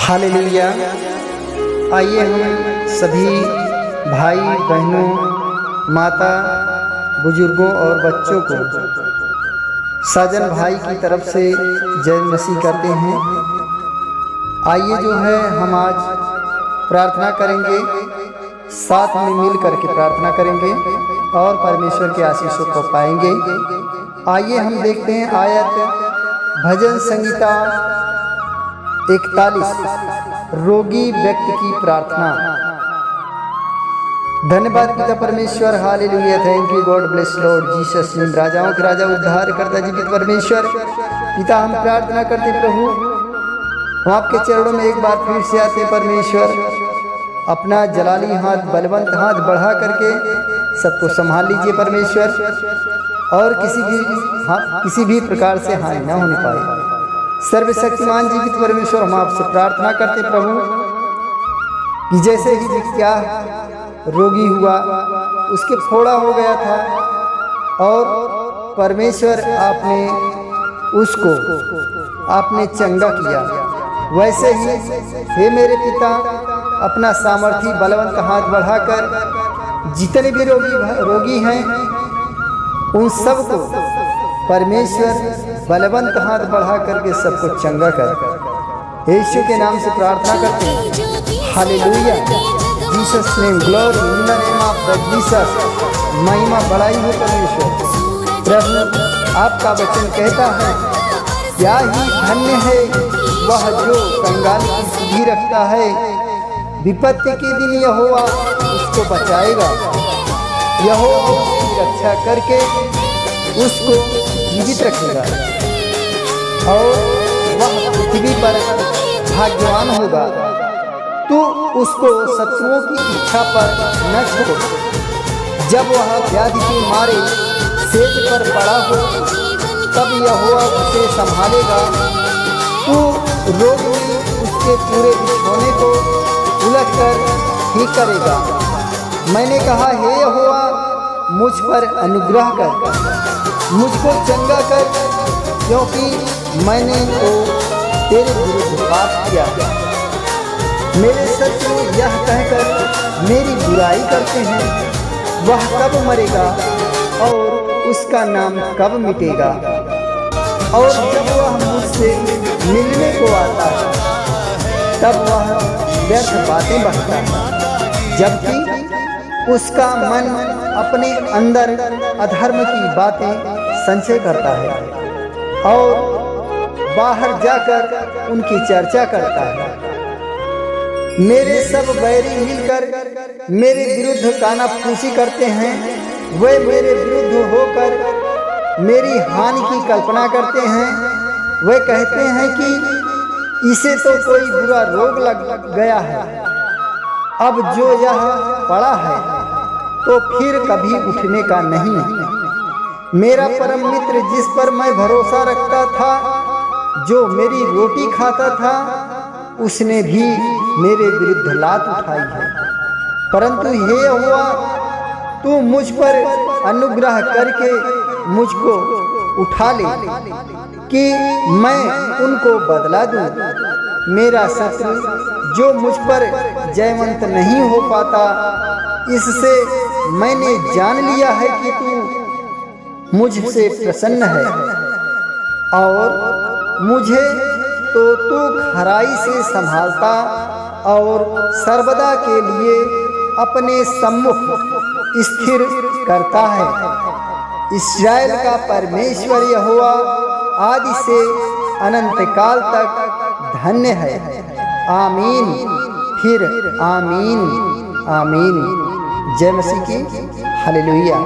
Hallelujah. आइए हम सभी भाई बहनों, माता, बुजुर्गों और बच्चों को साजन भाई की तरफ से जय मसीह करते हैं। आइए जो है हम आज प्रार्थना करेंगे, साथ में मिल करके प्रार्थना करेंगे और परमेश्वर के आशीषों को पाएंगे। आइए हम देखते हैं आयत भजन संगीता 41, रोगी व्यक्ति की प्रार्थना। धन्यवाद पिता परमेश्वर, hallelujah, thank you God bless Lord Jesus name. राजाओं के राजा, उद्धार करता जीवित परमेश्वर पिता, हम प्रार्थना करते प्रभु, हम आपके चरणों में एक बार फिर से आते परमेश्वर। अपना जलाली हाथ, बलवंत हाथ बढ़ा करके सबको संभाल लीजिए परमेश्वर, और किसी भी प्रकार से हानि न होने पाए। सर्वशक्तिमान जीवित परमेश्वर, हम आपसे प्रार्थना करते प्रभु कि जैसे ही क्या रोगी हुआ, उसके फोड़ा हो गया था और परमेश्वर आपने चंगा किया, वैसे ही हे मेरे पिता अपना सामर्थी बलवंत हाथ बढ़ाकर जितने भी रोगी हैं उन सबको परमेश्वर बलवंत हाथ बढ़ा करके सबको चंगा कर। यीशु के नाम से प्रार्थना करते हैं, hallelujah, Jesus name, glory in the name of the Jesus. महिमा बढ़ाई हो परमेश्वर। प्रभु आपका वचन कहता है, क्या ही धन्य है वह जो कंगाल की सुधि रखता है। विपत्ति के दिन यहोवा उसको बचाएगा, यहोवा उसकी रक्षा करके उसको जीवित रखेगा और वह पृथ्वी पर भाग्यवान होगा। तू उसको शत्रुओं की इच्छा पर न छोड़। जब वह व्याधि के मारे सेज पर पड़ा हो, तब यहोवा उसे संभालेगा। तू रोग में उसके पूरे बिछौने को उलटकर ठीक करेगा। मैंने कहा, हे यहोवा मुझ पर अनुग्रह कर, मुझको चंगा कर, क्योंकि मैंने तो तेरे विरुद्ध पाप किया। मेरे शत्रु यह कहकर मेरी बुराई करते हैं, वह कब मरेगा और उसका नाम कब मिटेगा। और जब वह मुझसे मिलने को आता है, तब वह व्यर्थ बातें बकता है, जबकि उसका मन अपने अंदर अधर्म की बातें संचय करता है और बाहर जाकर उनकी चर्चा करता है। मेरे सब बैरी मिलकर मेरे विरुद्ध कानाफूसी करते हैं। वे मेरे विरुद्ध होकर मेरी हानि की कल्पना करते हैं। वे कहते हैं कि इसे तो कोई बुरा रोग लग गया है, अब जो यह पड़ा है तो फिर कभी उठने का नहीं। मेरा परम मित्र जिस पर मैं भरोसा रखता था, जो मेरी रोटी खाता था, उसने भी मेरे विरुद्ध लात उठाई है। परंतु हे यहोवा, तू मुझ पर अनुग्रह करके मुझको उठा ले कि मैं उनको बदला दूं। मेरा शत्रु जो मुझ पर जयवंत नहीं हो पाता, इससे मैंने जान लिया है कि तू मुझसे प्रसन्न है और मुझे तो तू खराई से संभालता और सर्वदा के लिए अपने सम्मुख स्थिर करता है। इस्राएल का परमेश्वर यहोवा आदि से अनंत काल तक धन्य है। आमीन, फिर आमीन, आमीन। जय मसीह की, हालेलुया।